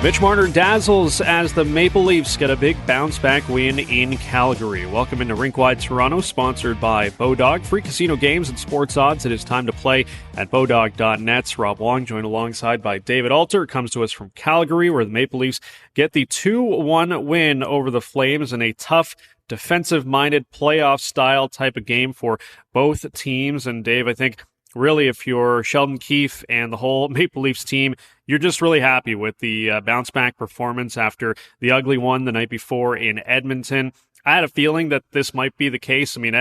Mitch Marner dazzles as the Maple Leafs get a big bounce-back win in Calgary. Welcome into Rink-Wide Toronto, sponsored by Bodog. Free casino games and sports odds. It is time to play at Bodog.net. Rob Wong joined alongside by David Alter. Comes to us from Calgary, where the Maple Leafs get the 2-1 win over the Flames in a tough, defensive-minded, playoff-style type of game for both teams. And Dave, I think really, if you're Sheldon Keefe and the whole Maple Leafs team, you're just really happy with the bounce-back performance after the ugly one the night before in Edmonton. I had a feeling that this might be the case. I mean,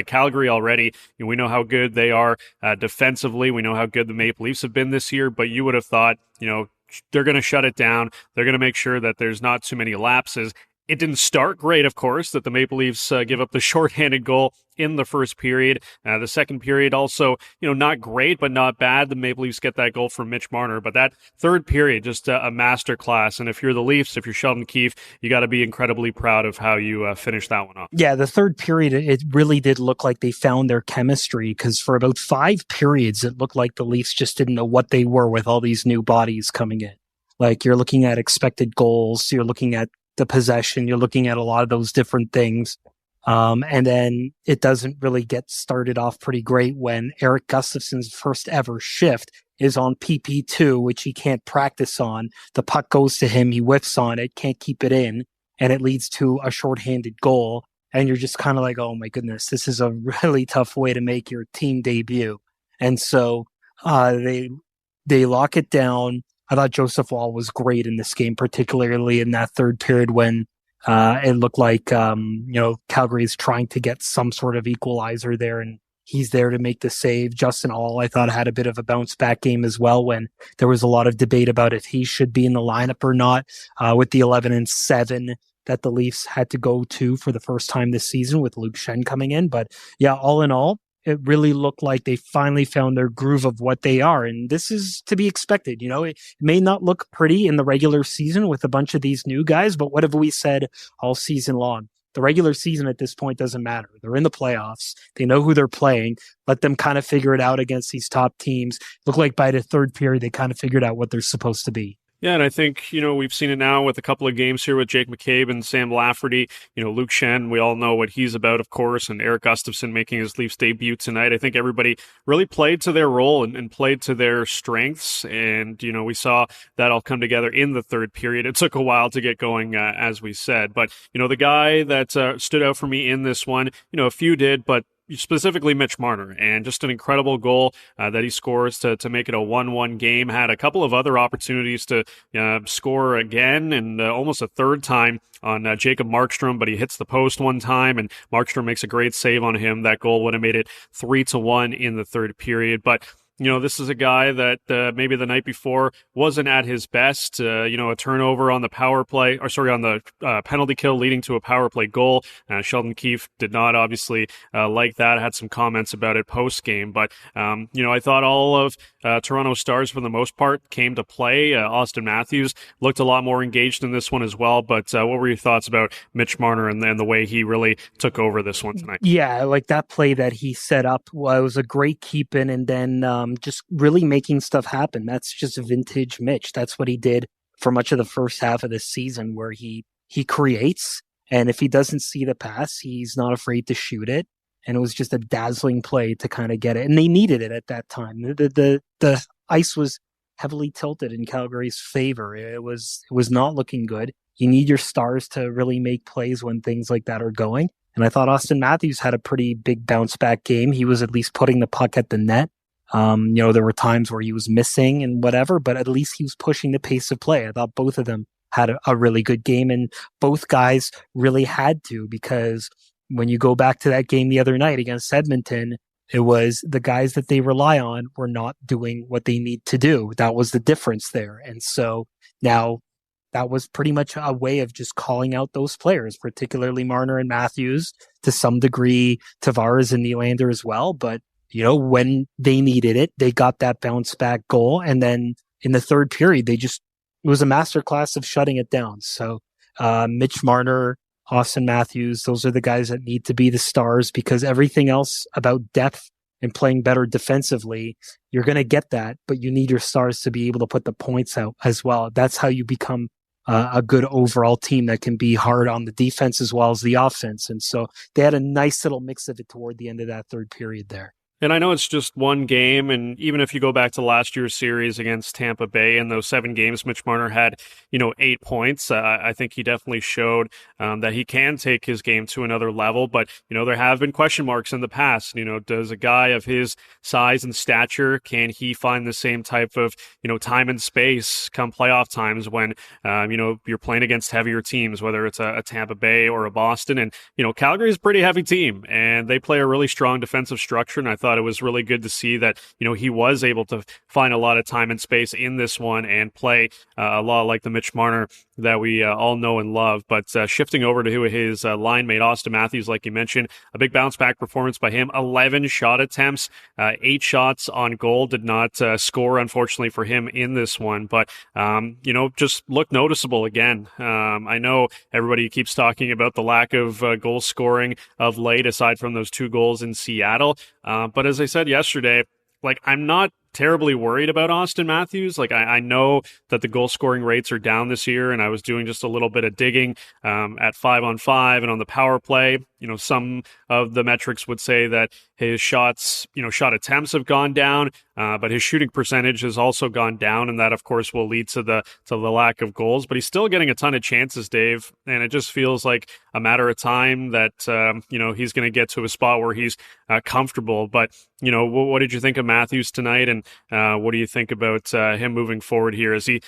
Calgary already, we know how good they are defensively. We know how good the Maple Leafs have been this year, but you would have thought, they're going to shut it down. They're going to make sure that there's not too many lapses. It didn't start great, of course, that the Maple Leafs give up the shorthanded goal in the first period. The second period also, not great, but not bad. The Maple Leafs get that goal from Mitch Marner. But that third period, just a masterclass. And if you're the Leafs, if you're Sheldon Keefe, you got to be incredibly proud of how you finished that one off. Yeah, the third period, it really did look like they found their chemistry, because for about 5 periods, it looked like the Leafs just didn't know what they were with all these new bodies coming in. Like, you're looking at expected goals, you're looking at the possession, you're looking at a lot of those different things. And then it doesn't really get started off pretty great when Erik Gustafsson's first ever shift is on PP2, which he can't practice on. The puck goes to him, he whiffs on it, can't keep it in, and it leads to a shorthanded goal. And you're just kind of like, oh my goodness, this is a really tough way to make your team debut. And so they lock it down. I thought Joseph Woll was great in this game, particularly in that third period when it looked like Calgary is trying to get some sort of equalizer there, and he's there to make the save. Justin Ahl, I thought, had a bit of a bounce back game as well, when there was a lot of debate about if he should be in the lineup or not, with the 11-7 that the Leafs had to go to for the first time this season with Luke Schenn coming in. But yeah, all in all, it really looked like they finally found their groove of what they are. And this is to be expected. It may not look pretty in the regular season with a bunch of these new guys, but what have we said all season long? The regular season at this point doesn't matter. They're in the playoffs. They know who they're playing. Let them kind of figure it out against these top teams. Look like by the third period, they kind of figured out what they're supposed to be. Yeah, and I think, we've seen it now with a couple of games here with Jake McCabe and Sam Lafferty. Luke Schenn, we all know what he's about, of course, and Erik Gustafsson making his Leafs debut tonight. I think everybody really played to their role and played to their strengths, and, we saw that all come together in the third period. It took a while to get going, as we said, but, the guy that stood out for me in this one, a few did, but specifically Mitch Marner, and just an incredible goal that he scores to make it a 1-1 game. Had a couple of other opportunities to score again, and almost a third time on Jacob Markstrom, but he hits the post one time, and Markstrom makes a great save on him. That goal would have made it 3-1 in the third period. But this is a guy that maybe the night before wasn't at his best. A turnover on the on the penalty kill leading to a power play goal. Sheldon Keefe did not obviously like that. I had some comments about it post game, but I thought all of Toronto Stars for the most part came to play. Austin Matthews looked a lot more engaged in this one as well. But what were your thoughts about Mitch Marner and the way he really took over this one tonight? Yeah, like that play that he set up was a great keep in, and then just really making stuff happen. That's just vintage Mitch. That's what he did for much of the first half of the season, where he creates, and if he doesn't see the pass, he's not afraid to shoot it. And it was just a dazzling play to kind of get it. And they needed it at that time. The ice was heavily tilted in Calgary's favor. It was not looking good. You need your stars to really make plays when things like that are going. And I thought Austin Matthews had a pretty big bounce back game. He was at least putting the puck at the net. There were times where he was missing and whatever, but at least he was pushing the pace of play. I thought both of them had a really good game, and both guys really had to, because when you go back to that game the other night against Edmonton, it was the guys that they rely on were not doing what they need to do. That was the difference there. And so now that was pretty much a way of just calling out those players, particularly Marner and Matthews, to some degree, Tavares and Nylander as well. But when they needed it, they got that bounce back goal. And then in the third period, it was a masterclass of shutting it down. So, Mitch Marner, Austin Matthews, those are the guys that need to be the stars, because everything else about depth and playing better defensively, you're going to get that, but you need your stars to be able to put the points out as well. That's how you become a good overall team that can be hard on the defense as well as the offense. And so they had a nice little mix of it toward the end of that third period there. And I know it's just one game, and even if you go back to last year's series against Tampa Bay, in those 7 games, Mitch Marner had, 8 points. I think he definitely showed that he can take his game to another level, but, there have been question marks in the past. Does a guy of his size and stature, can he find the same type of, time and space come playoff times when, you're playing against heavier teams, whether it's a Tampa Bay or a Boston, and, Calgary is a pretty heavy team, and they play a really strong defensive structure, and I thought it was really good to see that, he was able to find a lot of time and space in this one and play a lot like the Mitch Marner that we all know and love. But shifting over to his line mate, Austin Matthews, like you mentioned, a big bounce back performance by him. 11 shot attempts, 8 shots on goal. Did not score, unfortunately, for him in this one. But, just looked noticeable again. I know everybody keeps talking about the lack of goal scoring of late, aside from those 2 goals in Seattle. But as I said yesterday, I'm not terribly worried about Austin Matthews. I know that the goal scoring rates are down this year, and I was doing just a little bit of digging at 5-on-5 and on the power play. Some of the metrics would say that his shots, shot attempts have gone down, but his shooting percentage has also gone down, and that, of course, will lead to the lack of goals. But he's still getting a ton of chances, Dave, and it just feels like a matter of time that he's going to get to a spot where he's comfortable. But what did you think of Matthews tonight, and what do you think about him moving forward here? Is he,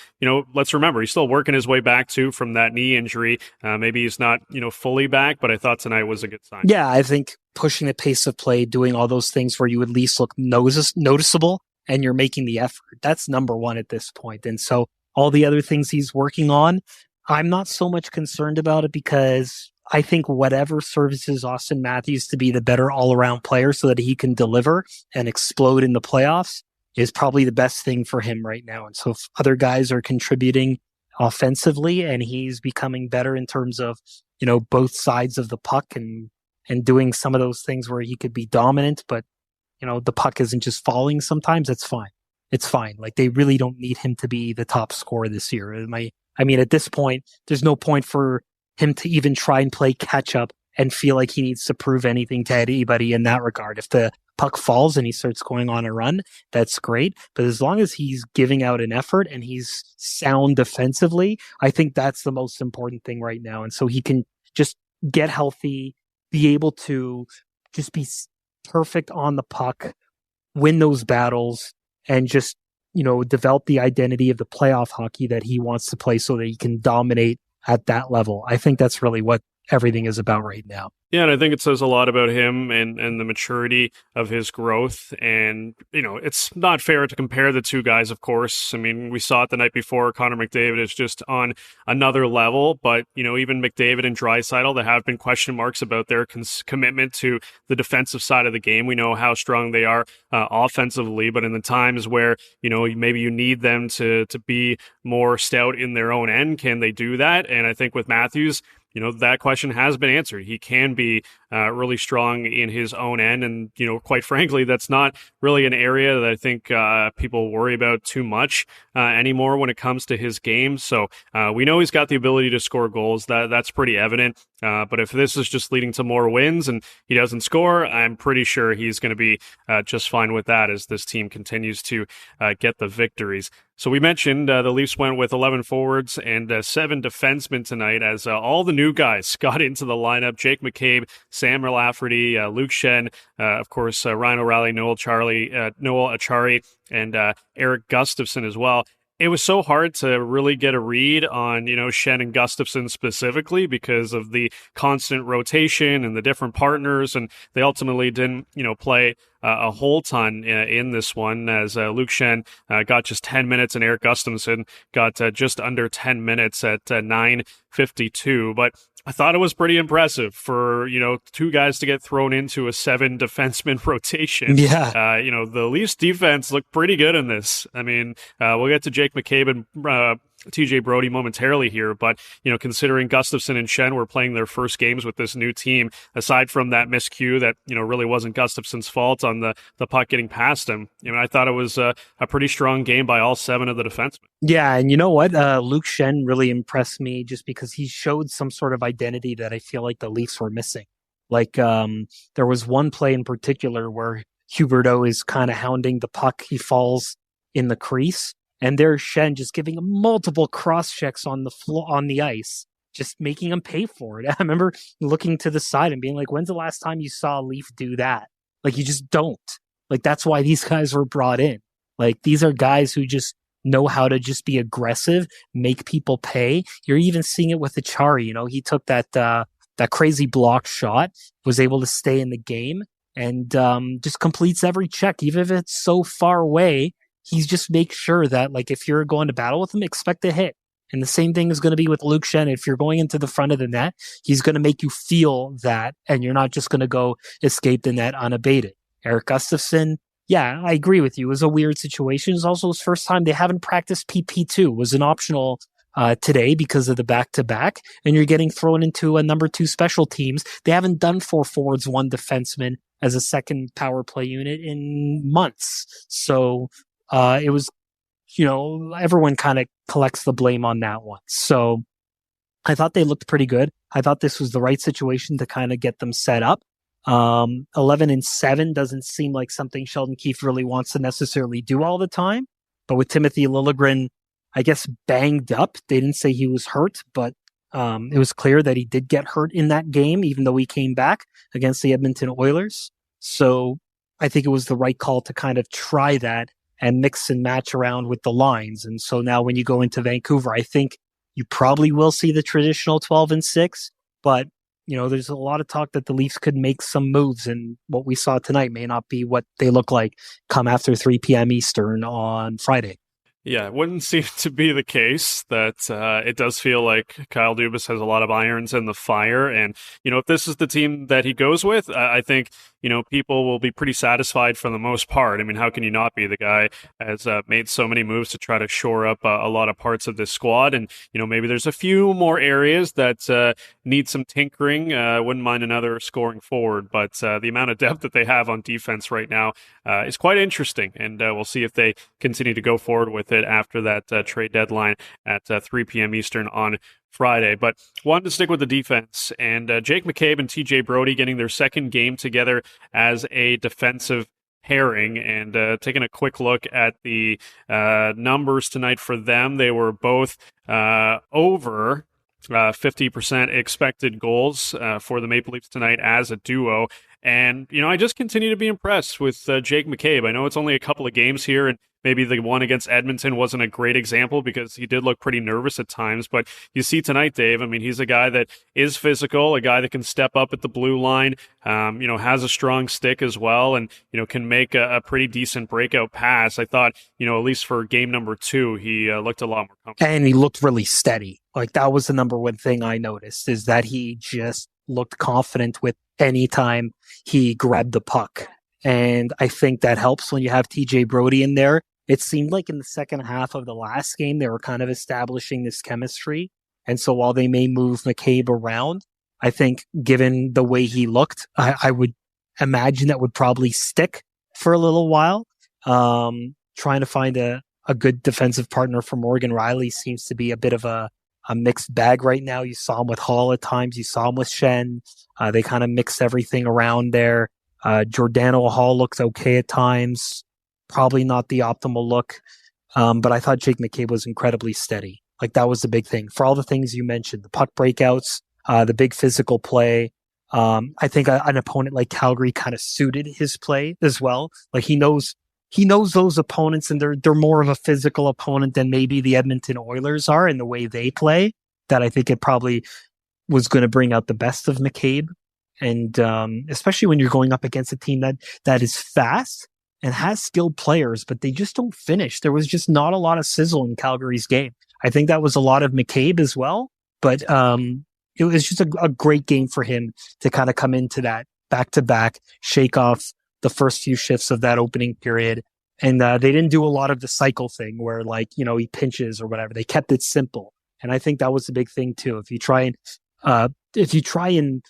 let's remember, he's still working his way back too from that knee injury. Maybe he's not, fully back, but I thought tonight was a good sign. Yeah, I think pushing the pace of play, doing all those things where you at least look noticeable and you're making the effort. That's number one at this point. And so all the other things he's working on, I'm not so much concerned about it, because I think whatever services Austin Matthews to be the better all-around player so that he can deliver and explode in the playoffs is probably the best thing for him right now. And so if other guys are contributing offensively and he's becoming better in terms of, both sides of the puck and doing some of those things where he could be dominant, but, the puck isn't just falling sometimes, it's fine. It's fine. They really don't need him to be the top scorer this year. At this point, there's no point for him to even try and play catch up and feel like he needs to prove anything to anybody in that regard. If the puck falls and he starts going on a run, that's great. But as long as he's giving out an effort and he's sound defensively, I think that's the most important thing right now. And so he can just get healthy, be able to just be perfect on the puck, win those battles, and just, develop the identity of the playoff hockey that he wants to play so that he can dominate at that level. I think that's really what everything is about right now. Yeah, and I think it says a lot about him and the maturity of his growth. And, it's not fair to compare the two guys, of course. We saw it the night before. Connor McDavid is just on another level. But, even McDavid and Draisaitl, there have been question marks about their commitment to the defensive side of the game. We know how strong they are offensively, but in the times where, maybe you need them to be more stout in their own end, can they do that? And I think with Matthews, that question has been answered. He can be really strong in his own end. And, quite frankly, that's not really an area that I think people worry about too much anymore when it comes to his game. So we know he's got the ability to score goals. That's pretty evident. But if this is just leading to more wins and he doesn't score, I'm pretty sure he's going to be just fine with that as this team continues to get the victories. So we mentioned the Leafs went with 11 forwards and 7 defensemen tonight as all the new guys got into the lineup. Jake McCabe, Sam Lafferty, Luke Schenn, of course, Ryan O'Reilly, Noel Acciari, and Eric Gustafsson as well. It was so hard to really get a read on, Schenn and Gustafsson specifically because of the constant rotation and the different partners, and they ultimately didn't, play a whole ton in this one as Luke Schenn got just 10 minutes and Eric Gustafsson got just under 10 minutes at 9:52. But I thought it was pretty impressive for, 2 guys to get thrown into a 7 defenseman rotation. Yeah. The Leafs defense looked pretty good in this. We'll get to Jake McCabe and TJ Brody momentarily here, but considering Gustafsson and Schenn were playing their first games with this new team, aside from that miscue that really wasn't Gustafsson's fault on the puck getting past him, I thought it was a pretty strong game by all 7 of the defensemen. Yeah, and you know what? Luke Schenn really impressed me just because he showed some sort of identity that I feel like the Leafs were missing. Like there was one play in particular where Huberdeau is kind of hounding the puck. He falls in the crease. And there's Schenn just giving him multiple cross checks on the floor, on the ice, just making him pay for it. I remember looking to the side and being like, when's the last time you saw a Leaf do that? Like, you just don't. Like, that's why these guys were brought in. Like, these are guys who just know how to just be aggressive, make people pay. You're even seeing it with Achari. He took that crazy block shot, was able to stay in the game, and just completes every check, even if it's so far away. He's just makes sure that, like, if you're going to battle with him, expect a hit. And the same thing is going to be with Luke Schenn. If you're going into the front of the net, he's going to make you feel that, and you're not just going to go escape the net unabated. Erik Gustafsson, yeah, I agree with you. It was a weird situation. It was also his first time. They haven't practiced PP2. It was an optional today because of the back-to-back, and you're getting thrown into a number 2 special teams. They haven't done 4 forwards, 1 defenseman as a second power play unit in months. So it was, everyone kind of collects the blame on that one. So I thought they looked pretty good. I thought this was the right situation to kind of get them set up. 11-7 doesn't seem like something Sheldon Keefe really wants to necessarily do all the time. But with Timothy Liljegren, I guess, banged up, they didn't say he was hurt, but it was clear that he did get hurt in that game, even though he came back against the Edmonton Oilers. So I think it was the right call to kind of try that and mix and match around with the lines. And so now when you go into Vancouver, I think you probably will see the traditional 12-6, but there's a lot of talk that the Leafs could make some moves, and what we saw tonight may not be what they look like come after 3 p.m. Eastern on Friday. Yeah, it wouldn't seem to be the case. That it does feel like Kyle Dubas has a lot of irons in the fire. And, if this is the team that he goes with, I think, people will be pretty satisfied for the most part. I mean, how can you not be? The guy has made so many moves to try to shore up a lot of parts of this squad. And, maybe there's a few more areas that need some tinkering. Wouldn't mind another scoring forward. But the amount of depth that they have on defense right now is quite interesting. And we'll see if they continue to go forward with it after that trade deadline at 3 p.m. Eastern on Friday. But wanted to stick with the defense, and Jake McCabe and TJ Brody getting their second game together as a defensive pairing, and taking a quick look at the numbers tonight for them. They were both over 50% expected goals for the Maple Leafs tonight as a duo. And, I just continue to be impressed with Jake McCabe. I know it's only a couple of games here, and maybe the one against Edmonton wasn't a great example because he did look pretty nervous at times. But you see tonight, Dave, I mean, he's a guy that is physical, a guy that can step up at the blue line, has a strong stick as well, and, can make a pretty decent breakout pass. I thought, at least for game number 2, he looked a lot more comfortable. And he looked really steady. Like, that was the number one thing I noticed, is that he just looked confident with any time he grabbed the puck. And I think that helps when you have TJ Brody in there. It seemed like in the second half of the last game, they were kind of establishing this chemistry. And so while they may move McCabe around, I think given the way he looked, I would imagine that would probably stick for a little while. Trying to find a good defensive partner for Morgan Riley seems to be a bit of a mixed bag right now. You saw him with Hall at times. You saw him with Schenn. They kind of mix everything around there. Giordano Hall looks okay at times. Probably not the optimal look. But I thought Jake McCabe was incredibly steady. Like, that was the big thing. For all the things you mentioned, the puck breakouts, the big physical play. I think an opponent like Calgary kind of suited his play as well. Like, he knows those opponents, and they're more of a physical opponent than maybe the Edmonton Oilers are in the way they play. That I think it probably was going to bring out the best of McCabe. And especially when you're going up against a team that is fast and has skilled players, but they just don't finish. There was just not a lot of sizzle in Calgary's game. I think that was a lot of McCabe as well, but it was just a great game for him to kind of come into that back-to-back, shake off the first few shifts of that opening period, And they didn't do a lot of the cycle thing where like, he pinches or whatever. They kept it simple. And I think that was the big thing too. If you try and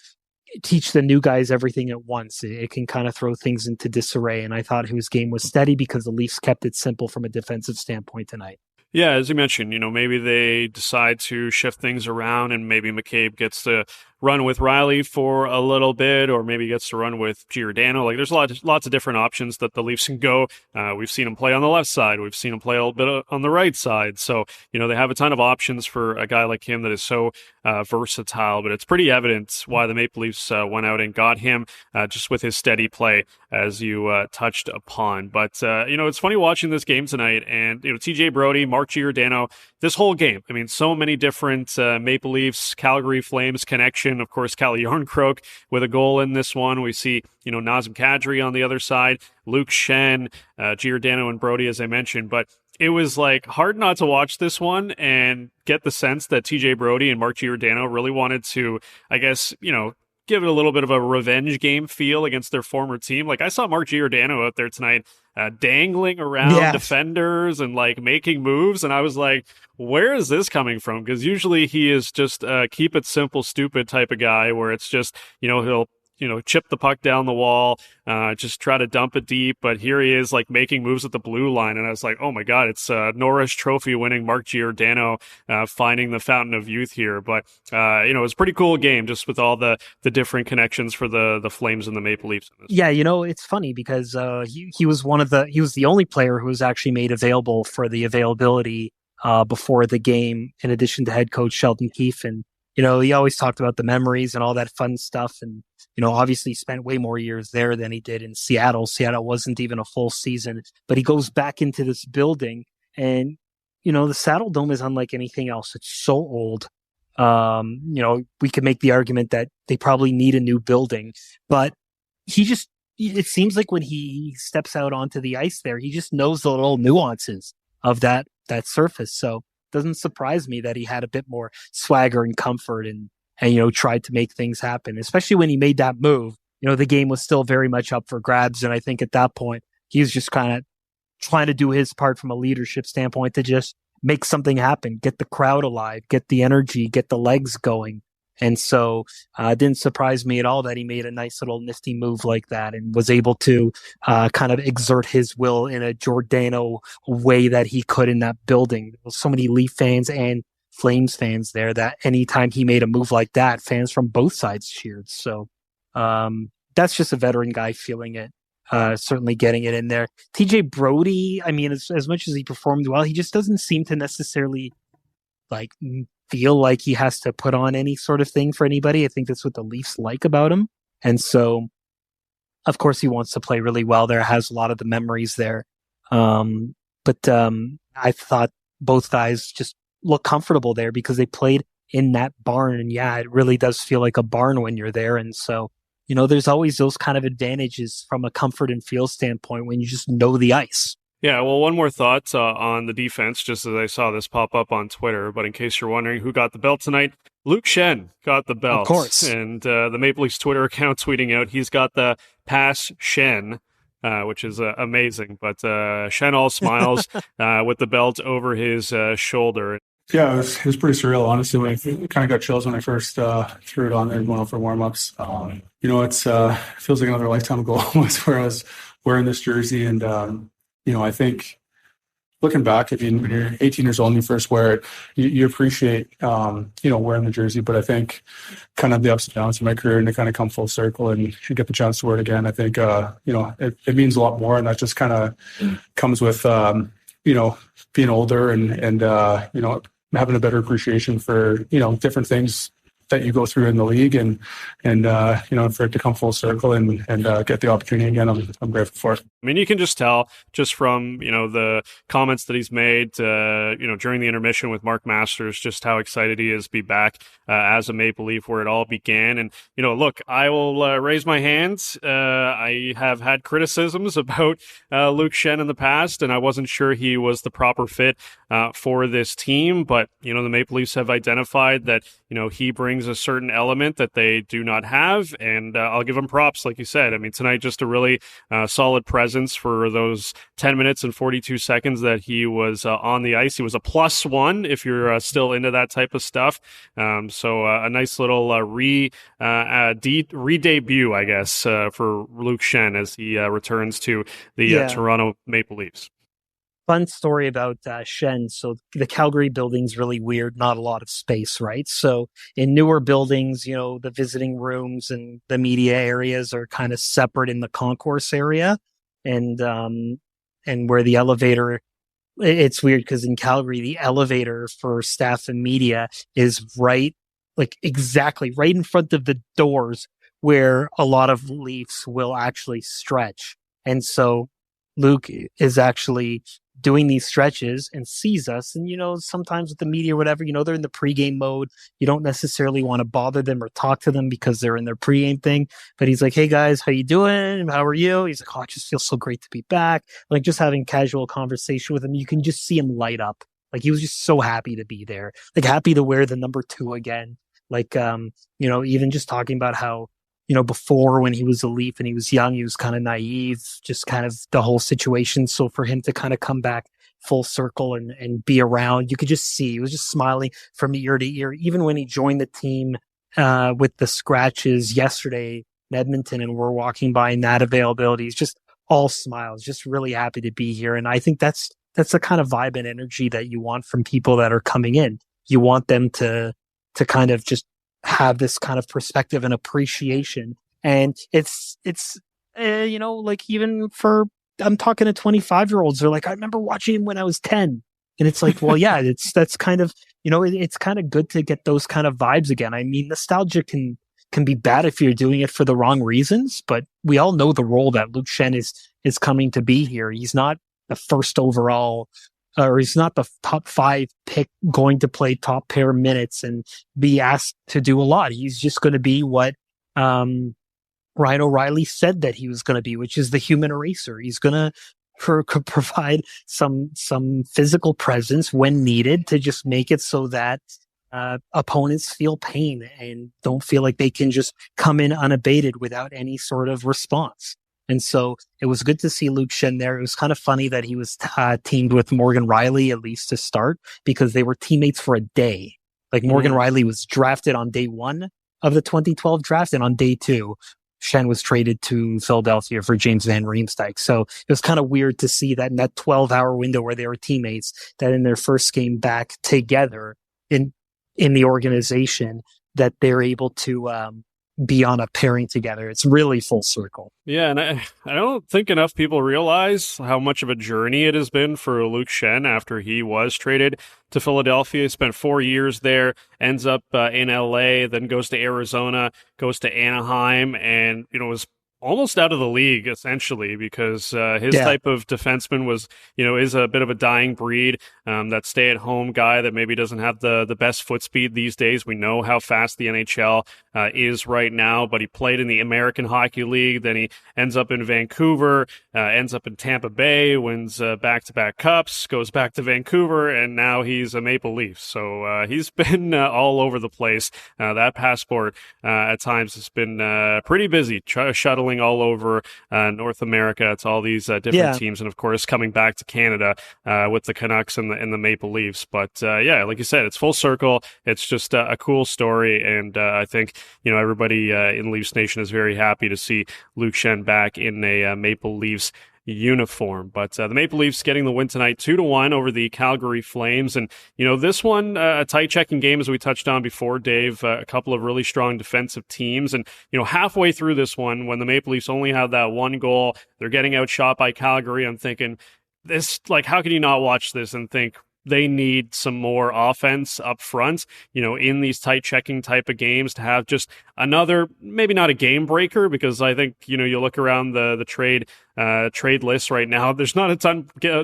teach the new guys everything at once, it can kind of throw things into disarray. And I thought his game was steady because the Leafs kept it simple from a defensive standpoint tonight. Yeah, as you mentioned, maybe they decide to shift things around and maybe McCabe gets to run with Riley for a little bit, or maybe gets to run with Giordano. Like, there's lots of different options that the Leafs can go. We've seen him play on the left side. We've seen him play a little bit on the right side. So, they have a ton of options for a guy like him that is so versatile, but it's pretty evident why the Maple Leafs went out and got him just with his steady play, as you touched upon. But, it's funny watching this game tonight, and, TJ Brodie, Mark Giordano, this whole game. I mean, so many different Maple Leafs, Calgary Flames connection. Of course, Calle Jarnkrok with a goal in this one. We see, Nazem Kadri on the other side, Luke Schenn, Giordano and Brodie, as I mentioned. But it was like hard not to watch this one and get the sense that TJ Brodie and Mark Giordano really wanted to, I guess, give it a little bit of a revenge game feel against their former team. Like, I saw Mark Giordano out there tonight dangling around defenders and like making moves, and I was like, where is this coming from? Because usually he is just keep it simple, stupid type of guy where it's just, he'll chip the puck down the wall, just try to dump it deep. But here he is like making moves at the blue line. And I was like, oh my God, it's Norris Trophy winning Mark Giordano finding the fountain of youth here. But, it was a pretty cool game just with all the different connections for the Flames and the Maple Leafs. Yeah, it's funny because he was he was the only player who was actually made available for the availability before the game, in addition to head coach Sheldon Keefe. And, he always talked about the memories and all that fun stuff. And, obviously spent way more years there than he did in Seattle. Seattle wasn't even a full season, but he goes back into this building and, the Saddle Dome is unlike anything else. It's so old. We could make the argument that they probably need a new building, but it seems like when he steps out onto the ice there, he just knows the little nuances of that surface. So it doesn't surprise me that he had a bit more swagger and comfort and tried to make things happen, especially when he made that move. The game was still very much up for grabs. And I think at that point, he was just kind of trying to do his part from a leadership standpoint to just make something happen, get the crowd alive, get the energy, get the legs going. And so it didn't surprise me at all that he made a nice little nifty move like that and was able to kind of exert his will in a Giordano way that he could in that building. There was so many Leaf fans and Flames fans there that anytime he made a move like that, fans from both sides cheered. So that's just a veteran guy feeling it, certainly getting it in there. TJ Brodie, I mean, as much as he performed well, he just doesn't seem to necessarily like feel like he has to put on any sort of thing for anybody. I think that's what the Leafs like about him. And so, of course, he wants to play really well there, has a lot of the memories there. But I thought both guys just look comfortable there because they played in that barn. And yeah, it really does feel like a barn when you're there. And so, there's always those kind of advantages from a comfort and feel standpoint when you just know the ice. Yeah, well, one more thought on the defense, just as I saw this pop up on Twitter. But in case you're wondering who got the belt tonight, Luke Schenn got the belt. Of course. And the Maple Leafs Twitter account tweeting out he's got the pass Schenn, which is amazing. But Schenn all smiles with the belt over his shoulder. Yeah, it was pretty surreal, honestly. I kind of got chills when I first threw it on there going out for warm-ups. It feels like another lifetime ago almost where I was wearing this jersey. And, I think looking back, I mean, when you're 18 years old and you first wear it, you appreciate, wearing the jersey. But I think kind of the ups and downs of my career and to kind of come full circle and get the chance to wear it again, I think, it means a lot more. And that just kind of comes with, being older and having a better appreciation for, different things that you go through in the league and for it to come full circle and get the opportunity again, I'm grateful for it. I mean, you can just tell just from, the comments that he's made, during the intermission with Mark Masters, just how excited he is to be back as a Maple Leaf where it all began. And, look, I will raise my hands. I have had criticisms about Luke Schenn in the past, and I wasn't sure he was the proper fit for this team. But, the Maple Leafs have identified that, he brings brings a certain element that they do not have, and I'll give him props, like you said. I mean, tonight just a really solid presence for those 10 minutes and 42 seconds that he was on the ice. He was a +1 if you're still into that type of stuff. So a nice little re-debut, I guess, for Luke Schenn as he returns to the Toronto Maple Leafs. Fun story about Schenn. So the Calgary building's really weird, not a lot of space, right? So in newer buildings, you know, the visiting rooms and the media areas are kind of separate in the concourse area. And where the elevator, it's weird because in Calgary, the elevator for staff and media is right, like exactly right in front of the doors where a lot of Leafs will actually stretch. And so Luke is actually doing these stretches and sees us. And, you know, sometimes with the media or whatever, you know, they're in the pregame mode. You don't necessarily want to bother them or talk to them because they're in their pregame thing. But he's like, hey guys, how you doing? How are you? He's like, oh, it just feels so great to be back. Like just having casual conversation with him. You can just see him light up. Like he was just so happy to be there, like happy to wear the number 2 again. Like, you know, even just talking about how, you know, before when he was a Leaf and he was young, he was kind of naive, just kind of the whole situation. So for him to kind of come back full circle and be around, you could just see he was just smiling from ear to ear. Even when he joined the team with the scratches yesterday in Edmonton and we're walking by in that availability, he's just all smiles, just really happy to be here. And I think that's the kind of vibe and energy that you want from people that are coming in. You want them to kind of just have this kind of perspective and appreciation. And it's you know, like even for, I'm talking to 25-year-olds, they're like, I remember watching him when I was 10. And it's like, well, yeah, that's kind of, you know, it's kind of good to get those kind of vibes again. I mean, nostalgia can be bad if you're doing it for the wrong reasons, but we all know the role that Luke Schenn is coming to be here. He's not the first overall, or he's not the top 5 pick going to play top pair minutes and be asked to do a lot. He's just going to be what Ryan O'Reilly said that he was going to be, which is the human eraser. He's going to provide some physical presence when needed to just make it so that opponents feel pain and don't feel like they can just come in unabated without any sort of response. And so it was good to see Luke Schenn there. It was kind of funny that he was teamed with Morgan Rielly, at least to start, because they were teammates for a day. Like Morgan Rielly was drafted on day 1 of the 2012 draft, and on day 2, Schenn was traded to Philadelphia for James Van Riemsdyk. So it was kind of weird to see that in that 12-hour window where they were teammates, that in their first game back together in the organization, that they're able to be on a pairing together. It's really full circle. Yeah, and I don't think enough people realize how much of a journey it has been for Luke Schenn after he was traded to Philadelphia. He spent 4 years there, ends up in LA, then goes to Arizona, goes to Anaheim, and, you know, was almost out of the league essentially because his type of defenseman was, you know, is a bit of a dying breed. That stay-at-home guy that maybe doesn't have the best foot speed these days. We know how fast the NHL is right now, but he played in the American Hockey League. Then he ends up in Vancouver, ends up in Tampa Bay, wins back-to-back cups, goes back to Vancouver, and now he's a Maple Leaf. So he's been all over the place. That passport at times has been pretty busy, shuttling all over North America to all these different teams, and of course coming back to Canada with the Canucks and the Maple Leafs. But yeah, like you said, it's full circle. It's just a cool story, and I think, you know, everybody in Leafs Nation is very happy to see Luke Schenn back in a Maple Leafs uniform. But the Maple Leafs getting the win tonight 2-1 over the Calgary Flames. And, you know, this one, a tight checking game, as we touched on before, Dave, a couple of really strong defensive teams. And, you know, halfway through this one, when the Maple Leafs only have that one goal, they're getting outshot by Calgary. I'm thinking, this, like, how can you not watch this and think, they need some more offense up front, you know, in these tight checking type of games, to have just another, maybe not a game breaker, because I think, you know, you look around the trade list right now, there's not a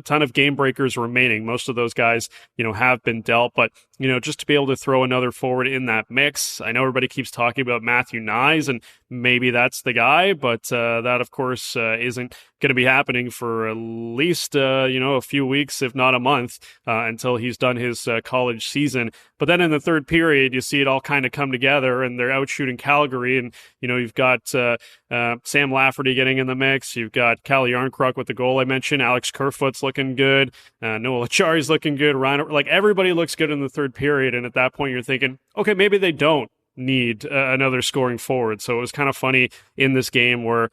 ton of game breakers remaining. Most of those guys, you know, have been dealt, but, you know, just to be able to throw another forward in that mix. I know everybody keeps talking about Matthew Nyes, and maybe that's the guy, but that of course isn't going to be happening for at least, a few weeks, if not a month, until he's done his college season. But then in the third period, you see it all kind of come together, and they're out shooting Calgary. And, you've got Sam Lafferty getting in the mix. You've got Cal Yarncroc with the goal I mentioned. Alex Kerfoot's looking good. Noah Achari's looking good. Ryan, like everybody looks good in the third period. And at that point, you're thinking, okay, maybe they don't need another scoring forward. So it was kind of funny in this game where,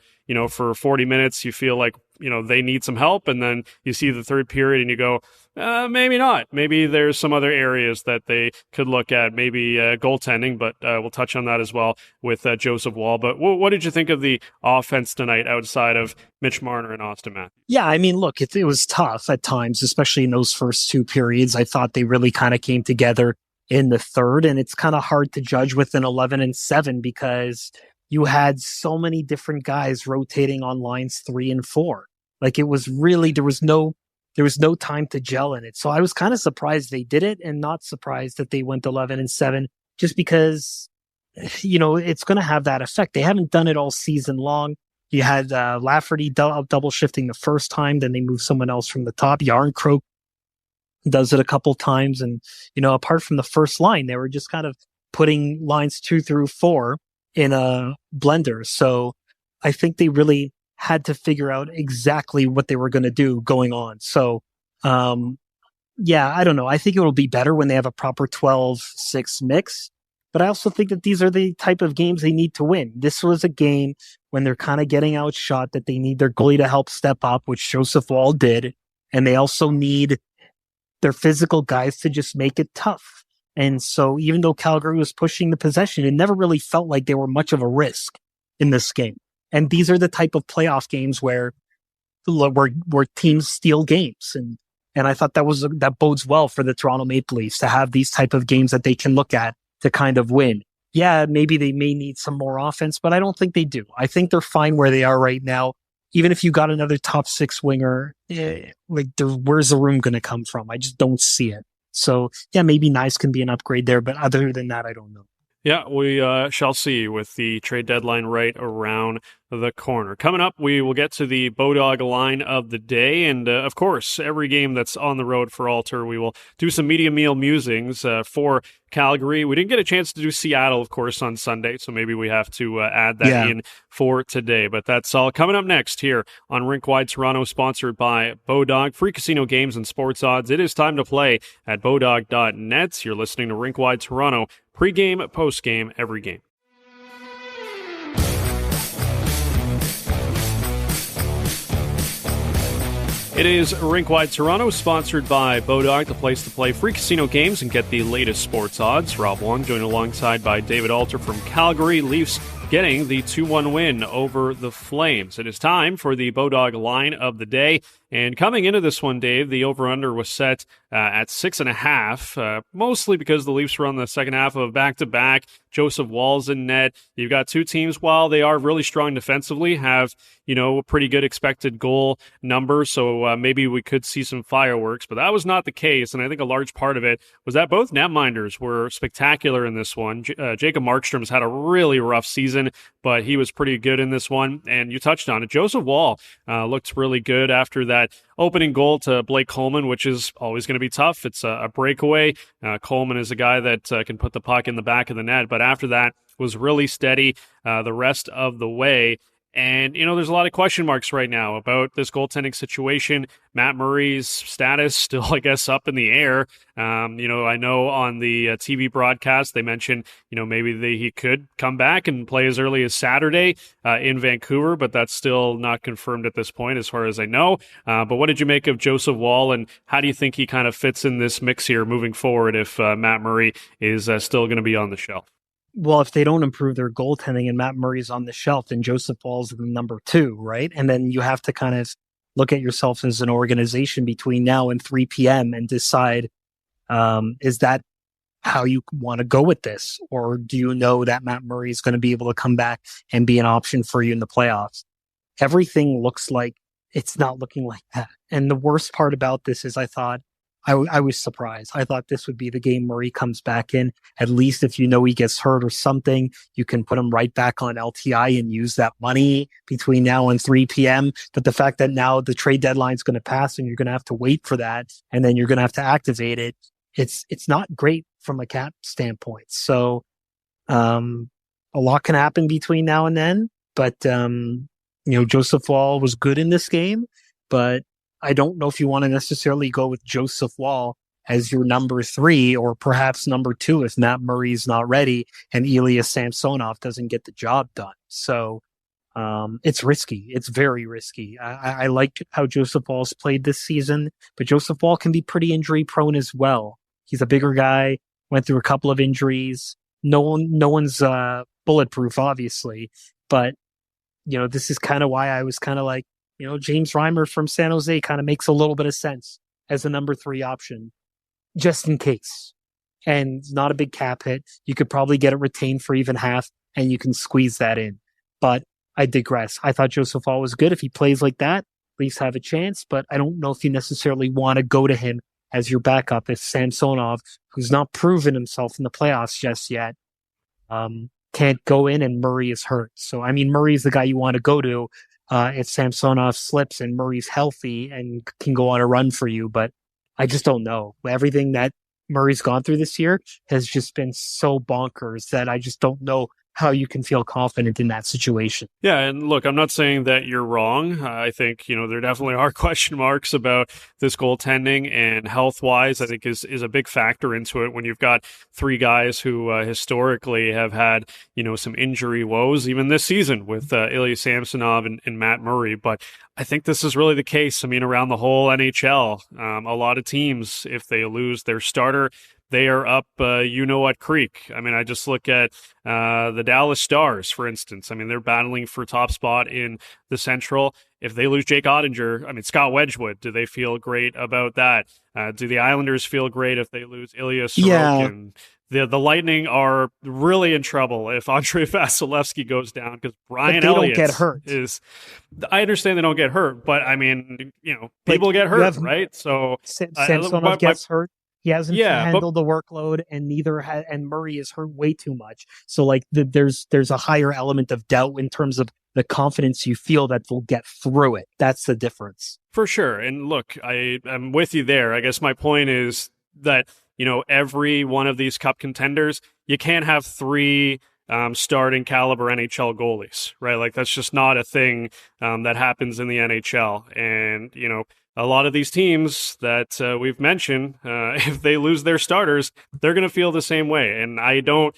for 40 minutes, you feel like, they need some help. And then you see the third period and you go, maybe not. Maybe there's some other areas that they could look at, maybe goaltending, but we'll touch on that as well with Joseph Woll. But what did you think of the offense tonight outside of Mitch Marner and Austin Matthews? Yeah, I mean, look, it was tough at times, especially in those first two periods. I thought they really kind of came together in the third, and it's kind of hard to judge with an 11-7 because you had so many different guys rotating on lines 3 and 4. Like it was really, there was no time to gel in it. So I was kind of surprised they did it and not surprised that they went 11-7 just because, it's going to have that effect. They haven't done it all season long. You had Lafferty double shifting the first time, then they moved someone else from the top. Yarncroc does it a couple times. And, apart from the first line, they were just kind of putting lines 2 through 4 in a blender. So I think they really had to figure out exactly what they were going to do going on. So, I don't know. I think it will be better when they have a proper 12-6 mix. But I also think that these are the type of games they need to win. This was a game when they're kind of getting outshot that they need their goalie to help step up, which Joseph Woll did. And they also need their physical guys to just make it tough. And so even though Calgary was pushing the possession, it never really felt like they were much of a risk in this game. And these are the type of playoff games where teams steal games. And I thought that bodes well for the Toronto Maple Leafs to have these type of games that they can look at to kind of win. Yeah, maybe they may need some more offense, but I don't think they do. I think they're fine where they are right now. Even if you got another top 6 winger, where's the room going to come from? I just don't see it. So, yeah, maybe Nice can be an upgrade there, but other than that, I don't know. Yeah, we shall see with the trade deadline right around the corner. Coming up, we will get to the Bodog line of the day. And, of course, every game that's on the road for Alter, we will do some media meal musings for Calgary. We didn't get a chance to do Seattle, of course, on Sunday, so maybe we have to add that in for today. But that's all coming up next here on Rink Wide Toronto, sponsored by Bodog. Free casino games and sports odds. It is time to play at bodog.net. You're listening to Rink Wide Toronto. Pre-game, post-game, every game. It is Rink Wide Toronto, sponsored by Bodog, the place to play free casino games and get the latest sports odds. Rob Wong joined alongside by David Alter from Calgary. Leafs getting the 2-1 win over the Flames. It is time for the Bodog line of the day. And coming into this one, Dave, the over-under was set at 6.5, mostly because the Leafs were on the second half of back-to-back. Joseph Woll's in net. You've got two teams, while they are really strong defensively, have, a pretty good expected goal number, so maybe we could see some fireworks, but that was not the case, and I think a large part of it was that both netminders were spectacular in this one. Jacob Markstrom's had a really rough season, but he was pretty good in this one, and you touched on it. Joseph Woll looked really good after that opening goal to Blake Coleman, which is always going to be tough. It's a breakaway. Coleman is a guy that can put the puck in the back of the net, but after that was really steady the rest of the way. And, there's a lot of question marks right now about this goaltending situation. Matt Murray's status still, I guess, up in the air. I know on the TV broadcast, they mentioned, maybe he could come back and play as early as Saturday in Vancouver, but that's still not confirmed at this point, as far as I know. But what did you make of Joseph Woll, and how do you think he kind of fits in this mix here moving forward if Matt Murray is still going to be on the shelf? Well, if they don't improve their goaltending and Matt Murray's on the shelf, then Joseph Woll's the number 2, right? And then you have to kind of look at yourself as an organization between now and 3 p.m. and decide, is that how you want to go with this? Or do you know that Matt Murray is going to be able to come back and be an option for you in the playoffs? Everything looks like it's not looking like that. And the worst part about this is I I was surprised. I thought this would be the game Murray comes back in. At least if you know he gets hurt or something, you can put him right back on LTI and use that money between now and 3 p.m. But the fact that now the trade deadline is going to pass and you're going to have to wait for that, and then you're going to have to activate it, it's not great from a cap standpoint. So a lot can happen between now and then. But Joseph Woll was good in this game, but I don't know if you want to necessarily go with Joseph Woll as your number 3 or perhaps number 2 if Matt Murray's not ready and Ilya Samsonov doesn't get the job done. So it's risky. It's very risky. I like how Joseph Woll's played this season, but Joseph Woll can be pretty injury prone as well. He's a bigger guy, went through a couple of injuries. No one's bulletproof, obviously, but this is kind of why I was kind of like, James Reimer from San Jose kind of makes a little bit of sense as a number 3 option, just in case. And it's not a big cap hit. You could probably get it retained for even half, and you can squeeze that in. But I digress. I thought Joseph Woll was good. If he plays like that, Leafs have a chance, but I don't know if you necessarily want to go to him as your backup if Samsonov, who's not proven himself in the playoffs just yet, can't go in and Murray is hurt. So, Murray's the guy you want to go to if Samsonov slips and Murray's healthy and can go on a run for you. But I just don't know. Everything that Murray's gone through this year has just been so bonkers that I just don't know how you can feel confident in that situation. Yeah, and look, I'm not saying that you're wrong. I think, there definitely are question marks about this goaltending, and health-wise, I think is a big factor into it when you've got 3 guys who historically have had, some injury woes, even this season with Ilya Samsonov and Matt Murray. But I think this is really the case. Around the whole NHL, a lot of teams, if they lose their starter, they are up, what creek. I just look at the Dallas Stars, for instance. They're battling for top spot in the Central. If they lose Jake Ottinger, Scott Wedgwood, do they feel great about that? Do the Islanders feel great if they lose Ilya Sorokin? Yeah. The Lightning are really in trouble if Andrei Vasilevsky goes down because Brian Elliott don't get hurt. I understand they don't get hurt, but people get hurt, right? So Samsonov gets hurt. He hasn't handled the workload, and and Murray is hurt way too much. So there's a higher element of doubt in terms of the confidence you feel that they'll get through it. That's the difference. For sure. And look, I'm with you there. I guess my point is that, every one of these cup contenders, you can't have 3 starting caliber NHL goalies, right? That's just not a thing that happens in the NHL. And, a lot of these teams that we've mentioned, if they lose their starters, they're going to feel the same way. And I don't,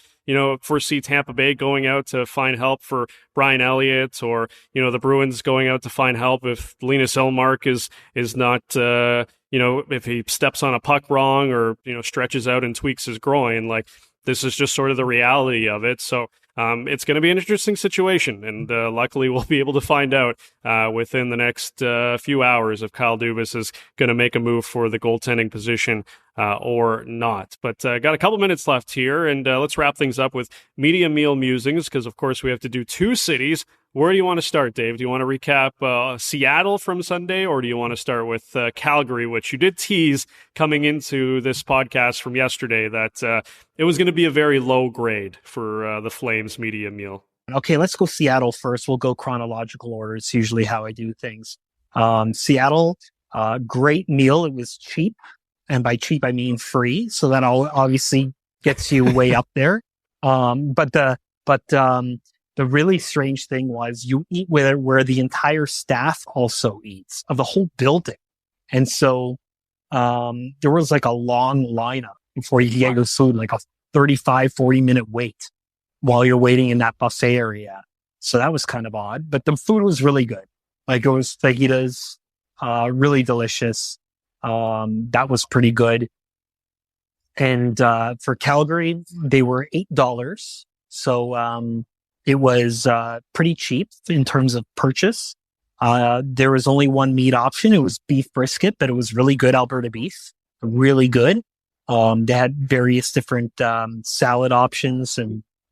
foresee Tampa Bay going out to find help for Brian Elliott, or, the Bruins going out to find help if Linus Ullmark is not, if he steps on a puck wrong or, stretches out and tweaks his groin. This is just sort of the reality of it. So it's going to be an interesting situation, and luckily we'll be able to find out within the next few hours if Kyle Dubas is going to make a move for the goaltending position or not. But got a couple minutes left here, and let's wrap things up with Media Meal Musings, because of course we have to do 2 cities. Where do you want to start, Dave? Do you want to recap Seattle from Sunday, or do you want to start with Calgary, which you did tease coming into this podcast from yesterday that it was going to be a very low grade for the Flames media meal? Okay, let's go Seattle first. We'll go chronological order. It's usually how I do things. Seattle, great meal. It was cheap. And by cheap, I mean free. So that obviously gets you way up there. But the really strange thing was you eat where the entire staff also eats, of the whole building. And so, there was a long lineup before you could get your food, a 35, 40-minute wait while you're waiting in that buffet area. So that was kind of odd, but the food was really good. It was fajitas, really delicious. That was pretty good. And, for Calgary, they were $8. So, it was pretty cheap in terms of purchase. There was only one meat option. It was beef brisket, but it was really good Alberta beef. Really good. They had various different salad options,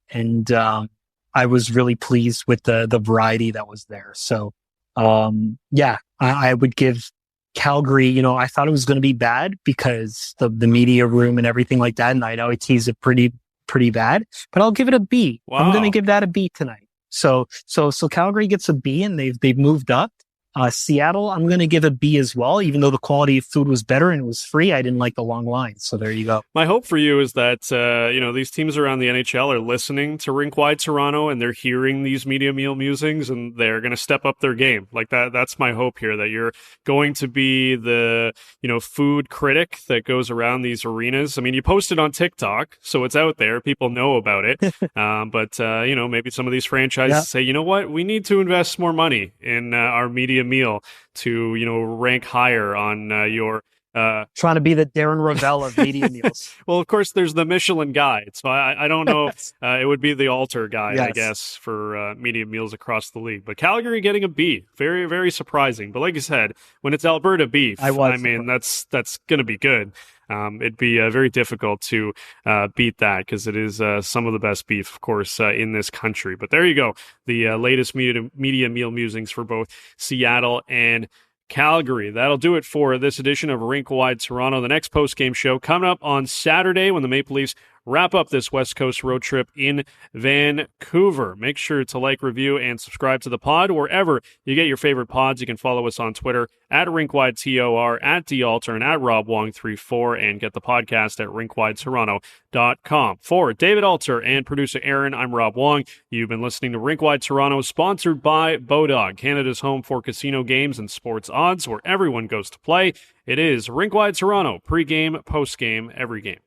and I was really pleased with the variety that was there. So I would give Calgary, I thought it was going to be bad because the media room and everything like that. And I know it teased it pretty bad, but I'll give it a B. Wow. I'm going to give that a B tonight. So Calgary gets a B, and they've moved up. Seattle, I'm going to give a B as well, even though the quality of food was better and it was free. I didn't like the long lines. So there you go. My hope for you is that, these teams around the NHL are listening to Rink-Wide Toronto, and they're hearing these media meal musings, and they're going to step up their game. Like that's my hope here, that you're going to be the, food critic that goes around these arenas. I mean, you posted on TikTok, so it's out there. People know about it. But maybe some of these franchises say, you know what, we need to invest more money in our media meal to rank higher on your trying to be the Darren Ravel of media meals. Well, of course, there's the Michelin guide, so I don't know. It would be the Alter guide, yes, I guess, for media meals across the league. But Calgary getting a B, very, very surprising. But like you said, when it's Alberta beef, that's going to be good. It'd be very difficult to beat that, because it is some of the best beef, of course, in this country. But there you go, the latest media meal musings for both Seattle and Calgary. That'll do it for this edition of Rink-Wide Toronto. The next post-game show coming up on Saturday, when the Maple Leafs wrap up this West Coast road trip in Vancouver. Make sure to like, review, and subscribe to the pod wherever you get your favorite pods. You can follow us on Twitter at RinkWideTOR, at DAlter, and at RobWong34, and get the podcast at RinkWideToronto.com. For David Alter and producer Aaron, I'm Rob Wong. You've been listening to Rink-Wide Toronto, sponsored by Bodog, Canada's home for casino games and sports odds, where everyone goes to play. It is Rink-Wide Toronto, pre-game, post-game, every game.